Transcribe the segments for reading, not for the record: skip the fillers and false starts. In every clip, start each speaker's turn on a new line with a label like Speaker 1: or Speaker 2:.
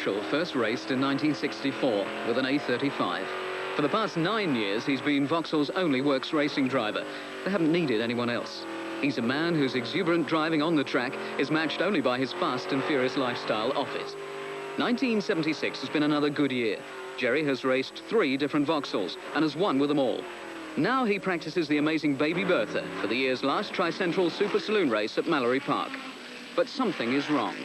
Speaker 1: Marshall first raced in 1964 with an A35. For the past 9 years, he's been Vauxhall's only works racing driver. They haven't needed anyone else. He's a man whose exuberant driving on the track is matched only by his fast and furious lifestyle off it. 1976 has been another good year. Gerry has raced 3 different Vauxhalls and has won with them all. Now he practices the amazing Baby Bertha for the year's last Tri-Central Super Saloon race at Mallory Park. But something is wrong.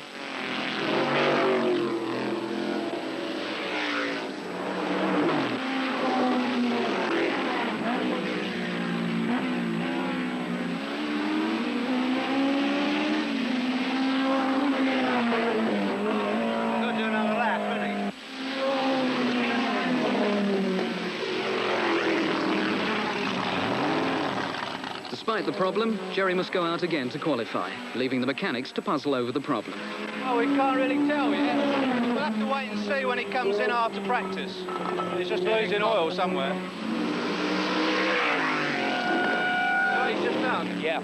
Speaker 1: Despite the problem, Gerry must go out again to qualify, leaving the mechanics to puzzle over the problem.
Speaker 2: Oh, we can't really tell yet. We'll have to wait and see when he comes in after practice. He's just losing oil somewhere. Oh, he's just done? Yeah.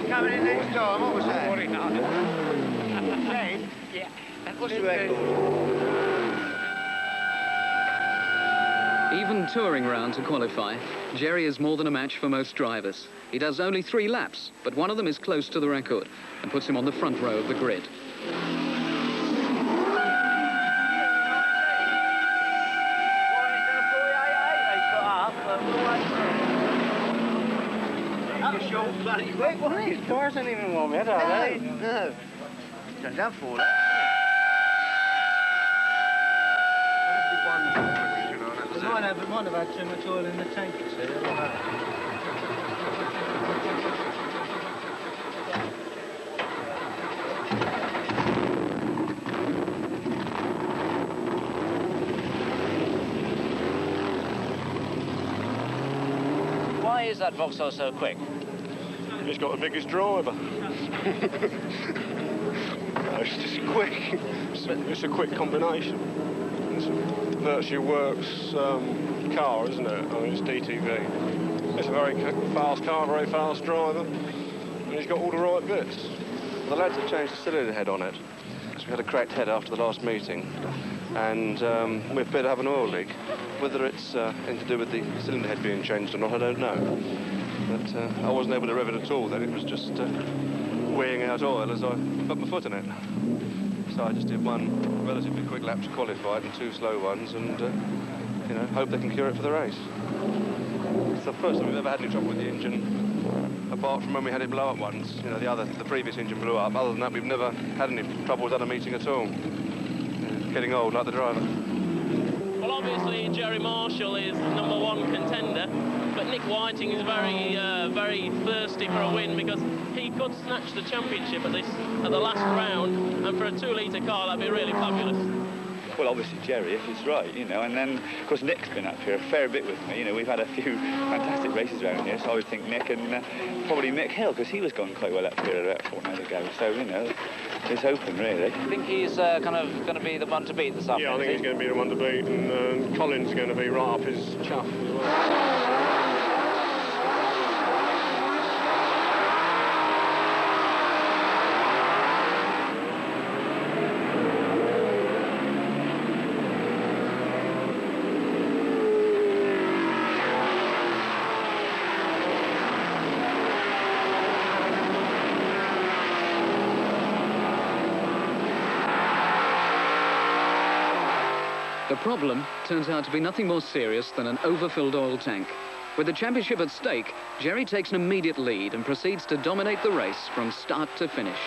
Speaker 2: Coming in next time, what was that? 49. Yeah. What's the record?
Speaker 1: Even touring round to qualify, Gerry is more than a match for most drivers. He does only 3 laps, but one of them is close to the record and puts him on the front row of the grid.
Speaker 2: Bloody quick, wasn't it? His doors ain't even warm yet, are they? No. Don't have 4 laps. Might have had too much oil in the tank, you see.
Speaker 3: Why is that Vauxhall so quick?
Speaker 4: He's got the biggest driver. It's just quick. It's a quick combination. It's a virtual works car, isn't it? I mean, it's DTV. It's a very fast car, very fast driver, and he's got all the right bits. The lads have changed the cylinder head on it, because we had a cracked head after the last meeting, and we appear to have an oil leak. Whether it's anything to do with the cylinder head being changed or not, I don't know. But I wasn't able to rev it at all then. It was just weighing out oil as I put my foot in it. So I just did 1 relatively quick lap to qualify and 2 slow ones, and you know, hope they can cure it for the race. It's the first time we've ever had any trouble with the engine, apart from when we had it blow up once. You know, the previous engine blew up. Other than that, we've never had any troubles at a meeting at all. Getting old, like the driver.
Speaker 5: Well, obviously, Gerry Marshall is #1 contender, but Nick Whiting is very thirsty for a win, because he could snatch the championship at the last round, and for a 2-litre car, that'd be really fabulous.
Speaker 6: Well, obviously Gerry, if it's right, you know, and then, of course, Nick's been up here a fair bit with me. You know, we've had a few fantastic races around here, so I would think Nick and probably Mick Hill, because he was going quite well up here about a fortnight ago. So, you know, it's open, really.
Speaker 3: I think he's kind of going to be the one to beat this afternoon.
Speaker 4: Yeah, I think he's going to be the one to beat, and Colin's going to be right up his chuff as well.
Speaker 1: The problem turns out to be nothing more serious than an overfilled oil tank. With the championship at stake, Gerry takes an immediate lead and proceeds to dominate the race from start to finish.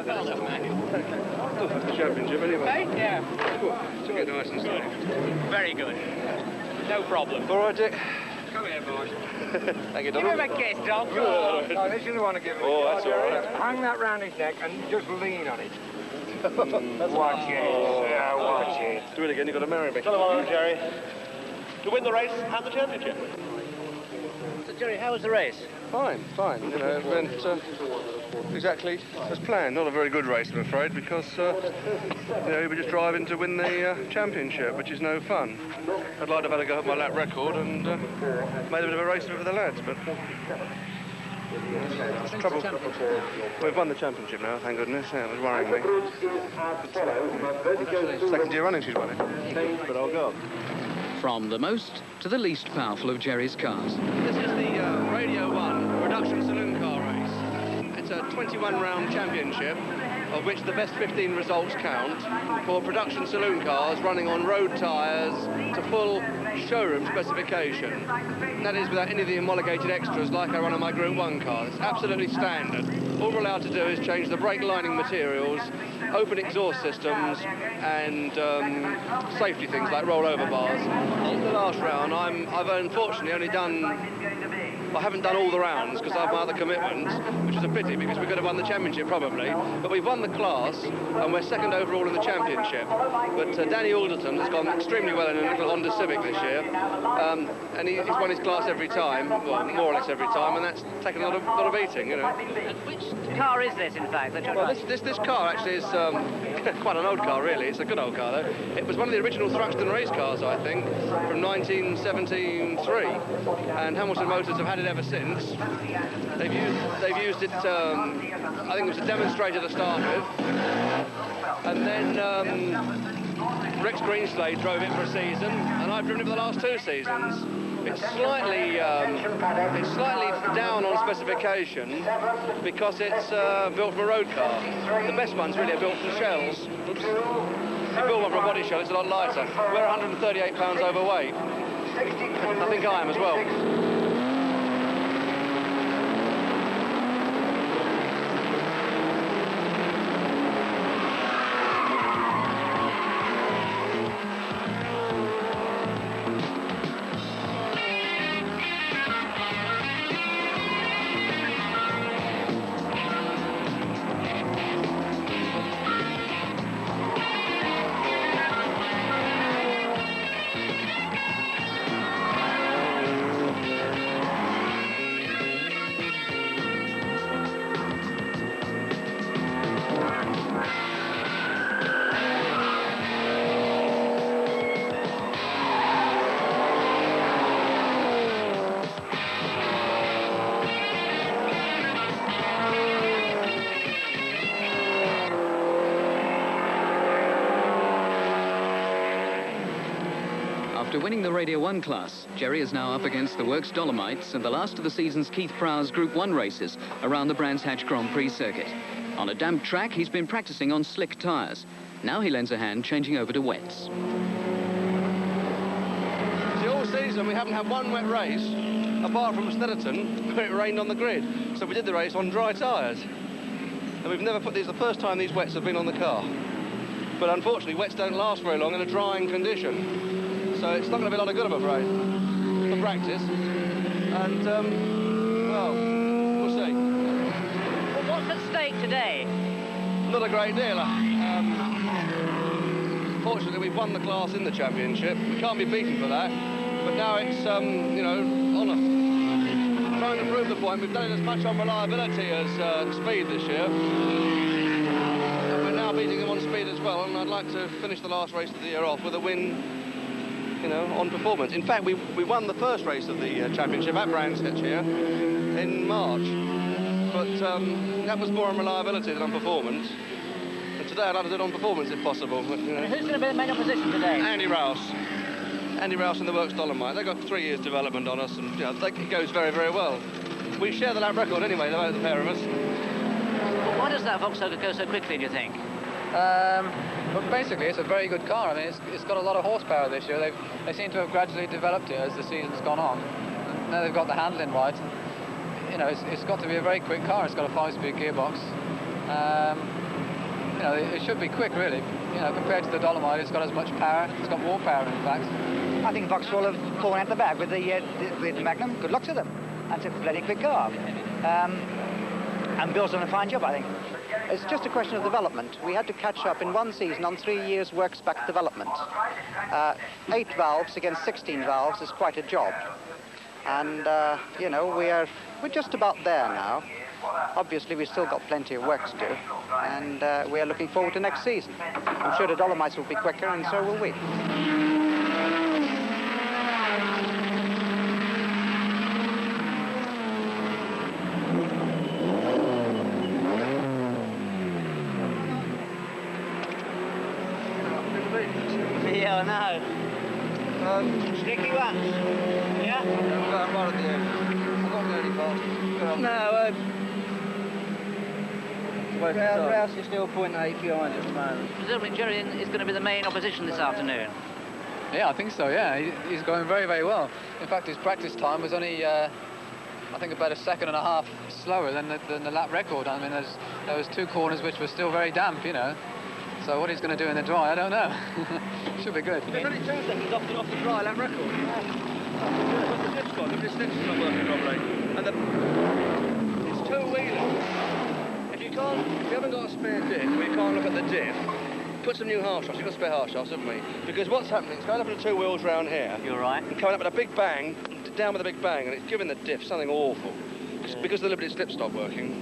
Speaker 4: That's the championship anyway.
Speaker 2: Yeah.
Speaker 4: To get nice and safe.
Speaker 2: Very good. No problem.
Speaker 4: All right, Dick.
Speaker 2: Come here, boys.
Speaker 4: Thank you,
Speaker 2: Give him a kiss, Doc.
Speaker 7: No, this is the one to give him.
Speaker 4: Oh, that's all right.
Speaker 7: Hang that round his neck and just lean on it. Watch it. Yeah, watch it.
Speaker 4: Do it again, you've got to marry me.
Speaker 6: Hello, Jerry. To win the race and the championship.
Speaker 3: So, Jerry, how was the race?
Speaker 4: Fine, fine. You know, it went exactly as planned. Not a very good race, I'm afraid, because you know, we were just driving to win the championship, which is no fun. I'd like to have had a go at my lap record and made a bit of a race of it for the lads, but it's trouble. We've won the championship now, thank goodness. Yeah, it was worrying me. Second year running she's won it. But I'll go.
Speaker 1: From the most to the least powerful of Gerry's cars.
Speaker 4: This is the Radio 1 Production Saloon Car race. It's a 21-round championship, of which the best 15 results count, for production saloon cars running on road tyres to full showroom specification. And that is without any of the homologated extras like I run on my Group 1 car. It's absolutely standard. All we're allowed to do is change the brake lining materials, open exhaust systems, and safety things like rollover bars. In the last round, I've unfortunately only done... I haven't done all the rounds because I have my other commitments, which is a pity because we could have won the championship probably. But we've won the class and we're second overall in the championship. But Danny Alderton has gone extremely well in a little Honda Civic this year. And he's won his class every time, well, more or less every time, and that's taken a lot of beating, you know.
Speaker 3: And which car is this, in fact, that you're
Speaker 4: Well,
Speaker 3: driving?
Speaker 4: this car actually is quite an old car, really. It's a good old car, though. It was one of the original Thruxton race cars, I think, from 1973. And Hamilton Motors have had it ever since. They've used it, I think it was a demonstrator to start with. And then Rex Greenslade drove it for a season, and I've driven it for the last 2 seasons. It's slightly down on specification because it's built from a road car. The best ones really are built from shells. Oops. If you build one from a body shell, it's a lot lighter. We're 138 pounds overweight. I think I am as well.
Speaker 1: After winning the Radio 1 class, Gerry is now up against the Works Dolomites and the last of the season's Keith Prowse Group 1 races around the Brands Hatch Grand Prix circuit. On a damp track, he's been practicing on slick tyres. Now he lends a hand changing over to wets.
Speaker 4: See, all season we haven't had one wet race, apart from Snetterton, where it rained on the grid. So we did the race on dry tyres. And we've never put these, the first time these wets have been on the car. But unfortunately, wets don't last very long in a drying condition. So it's not going to be a lot of good, I'm afraid, for practice. And, well, we'll see.
Speaker 3: Well, what's at stake today?
Speaker 4: Not a great deal. Fortunately, we've won the class in the championship. We can't be beaten for that. But now it's, you know, on us. Trying to prove the point. We've done it as much on reliability as speed this year. And we're now beating them on speed as well. And I'd like to finish the last race of the year off with a win, you know, on performance. In fact, we won the first race of the championship at Brands Hatch here in March. But that was more on reliability than on performance. And today I'd like to do it on performance if possible. But, you know.
Speaker 3: Who's going to be in main opposition today?
Speaker 4: Andy Rouse. Andy Rouse in the Works Dolomite. They've got 3 years development on us, and you know, it goes very, very well. We share the lap record anyway, the pair of us.
Speaker 3: Well, why does that Vauxhall go so quickly, do you think?
Speaker 8: But basically, it's a very good car. I mean, it's got a lot of horsepower this year. They seem to have gradually developed it as the season's gone on. Now they've got the handling right. You know, it's got to be a very quick car. It's got a 5-speed gearbox. know, it should be quick, really. You know, compared to the Dolomite, it's got as much power. It's got more power, in fact.
Speaker 9: I think Vauxhall have fallen out the bag with the Magnum. Good luck to them. That's a bloody quick car. And Bill's done a fine job, I think. It's just a question of development. We had to catch up in one season on 3 years' work spec development. 8 valves against 16 valves is quite a job. And, you know, we're just about there now. Obviously, we've still got plenty of work to do. And we are looking forward to next season. I'm sure the Dolomites will be quicker, and so will we.
Speaker 3: Yeah, I know. Sticky ones. Yeah?
Speaker 7: I'm going right at the end. I'm not really fast.
Speaker 3: No,
Speaker 7: Rouse is still 0.8 behind at the moment.
Speaker 3: presumably Gerry is going to be the main opposition this afternoon.
Speaker 8: Yeah, I think so, yeah. He's going very, very well. In fact, his practice time was only, I think, about a second and a half slower than the lap record. I mean, there was 2 corners which were still very damp, you know. So what he's going to do in the dry, I don't know. Should be good.
Speaker 7: There's only 2 seconds off the dry lap record. The dip's gone, the dip's not working properly. And it's 2-wheeler. If you haven't got a spare diff, or you can't look at the diff, put some new half shafts. You've got spare half shafts, haven't we? Because what's happening, it's going up on the 2 wheels round here.
Speaker 3: You're right.
Speaker 7: And coming up with a big bang, down with a big bang, and it's giving the diff something awful. Because the limited slip stopped working.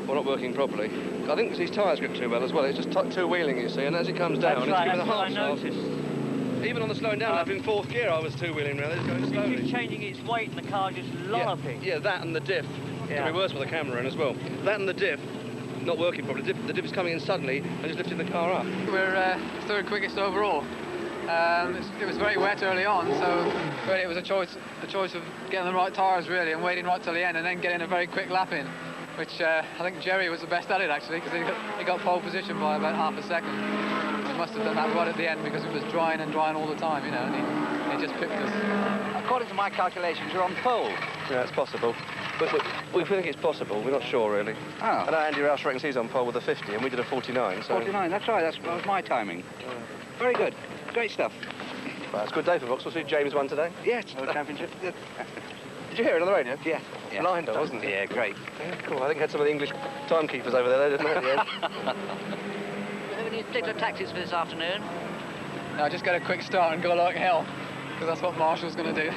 Speaker 7: Or not working properly. I think because these tyres grip too well as well. It's just 2-wheeling, you see, and as it comes down, it's giving the half shaft. Even on the slowing down lap in 4th gear, I was 2-wheeling round. It's going slowly.
Speaker 3: It keeps changing its weight and the car just lolloping.
Speaker 7: Yeah, that and the diff.
Speaker 3: Yeah.
Speaker 7: Can be worse with the camera in as well. That and the diff, not working properly. The diff is coming in suddenly and just lifting the car up.
Speaker 8: We're 3rd quickest overall. It was very wet early on, so really it was a choice of getting the right tyres, really, and waiting right till the end, and then getting a very quick lap in. Which I think Gerry was the best at it, actually, because he got pole position by about half a second. He must have done that right at the end because it was drying and drying all the time, you know, and he just picked us.
Speaker 9: According to my calculations, you're on pole.
Speaker 7: Yeah, it's possible. We think it's possible. We're not sure, really.
Speaker 9: Oh.
Speaker 7: I know Andy Rouse reckons he's on pole with a 50, and we did a 49, so...
Speaker 9: 49, that's right. That was my timing. Very good. Great stuff.
Speaker 7: Well, it's a good day for Vauxhall. See James won today.
Speaker 9: Yes, championship.
Speaker 7: Did you hear it on the radio?
Speaker 9: Yeah.
Speaker 7: Blinder, wasn't it?
Speaker 9: Yeah, great.
Speaker 7: Yeah, cool. I think had some of the English timekeepers over there, didn't they?
Speaker 3: Do you have any particular tactics for this afternoon?
Speaker 8: No, just get a quick start and go like hell, because that's what Marshall's going to do.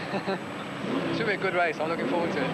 Speaker 8: Should be a good race. I'm looking forward to it.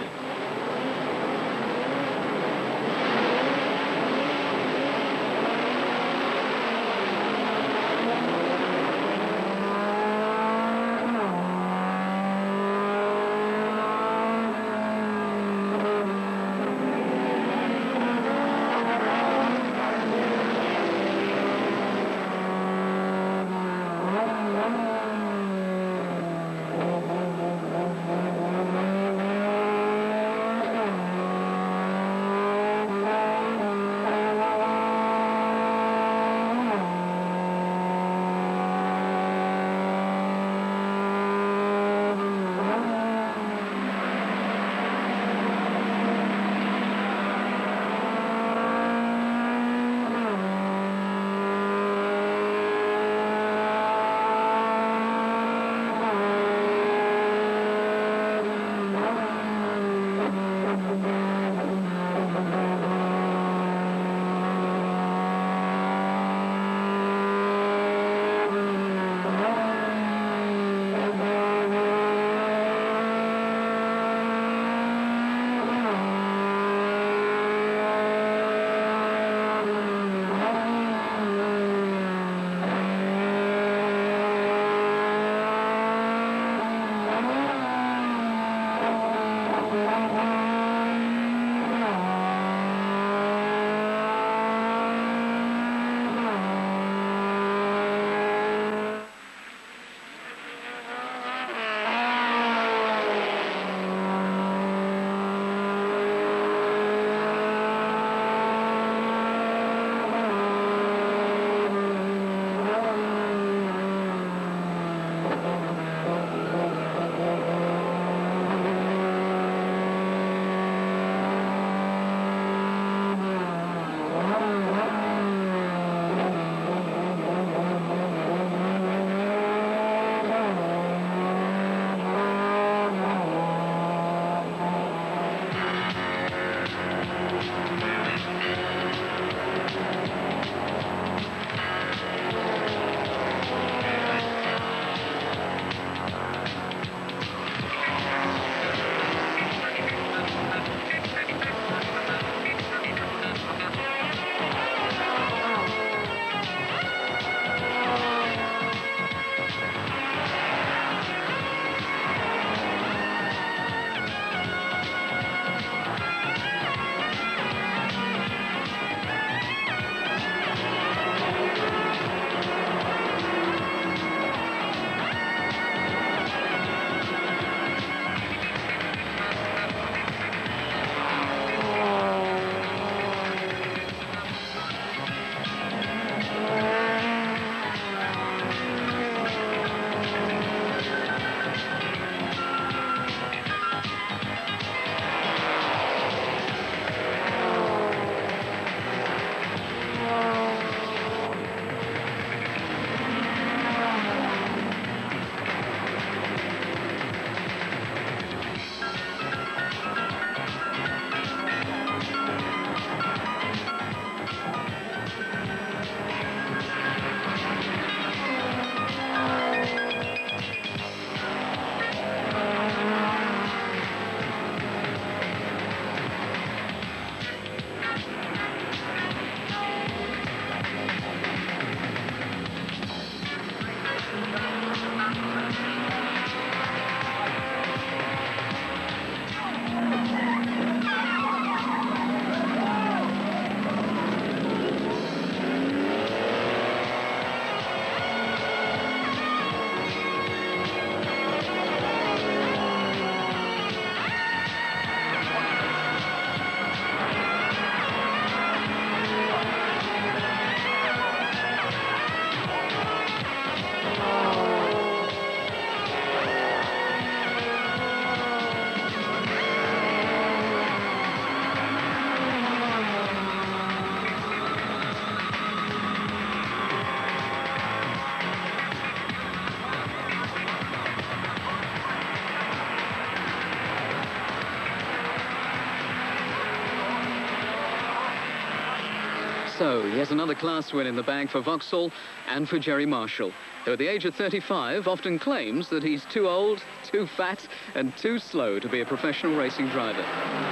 Speaker 1: has another class win in the bag for Vauxhall and for Gerry Marshall, who at the age of 35 often claims that he's too old, too fat and too slow to be a professional racing driver.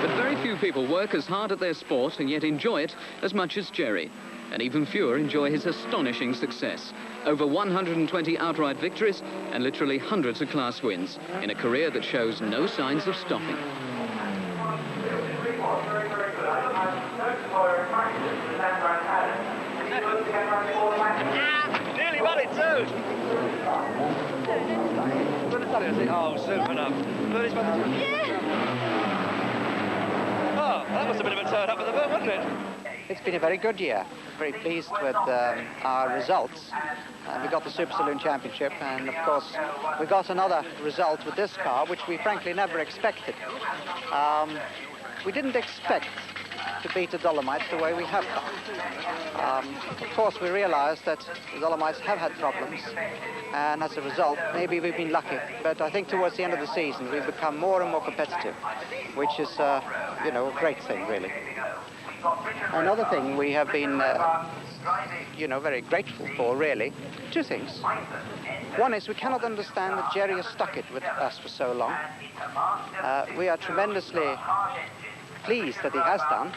Speaker 1: But very few people work as hard at their sport and yet enjoy it as much as Gerry. And even fewer enjoy his astonishing success. Over 120 outright victories and literally hundreds of class wins in a career that shows no signs of stopping.
Speaker 7: Nearly got it too. Oh, super enough. Oh, that must have been a bit of a turn up at the boat, wasn't it?
Speaker 9: It's been a very good year. Very pleased with our results. We got the Super Saloon Championship, and of course we got another result with this car, which we frankly never expected. We didn't expect to beat the Dolomites the way we have done. Of course, we realized that the Dolomites have had problems, and as a result, maybe we've been lucky. But I think towards the end of the season, we've become more and more competitive, which is, you know, a great thing, really. Another thing we have been, you know, very grateful for, really, two things. One is we cannot understand that Gerry has stuck it with us for so long. We are tremendously pleased that he has done,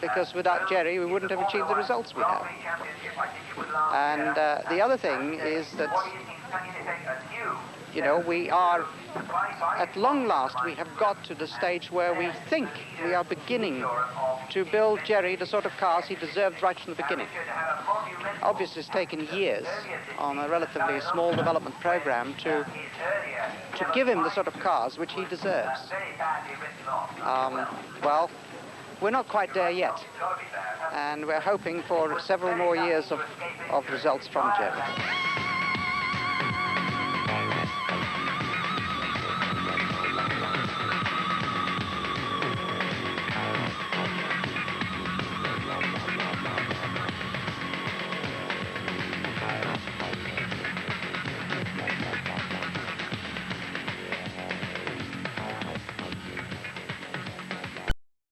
Speaker 9: because without Gerry we wouldn't have achieved the results we have. And the other thing is that, you know, we are, at long last, we have got to the stage where we think we are beginning to build Gerry the sort of cars he deserved right from the beginning. Obviously, it's taken years on a relatively small development program to give him the sort of cars which he deserves. Well, we're not quite there yet, and we're hoping for several more years of results from Gerry.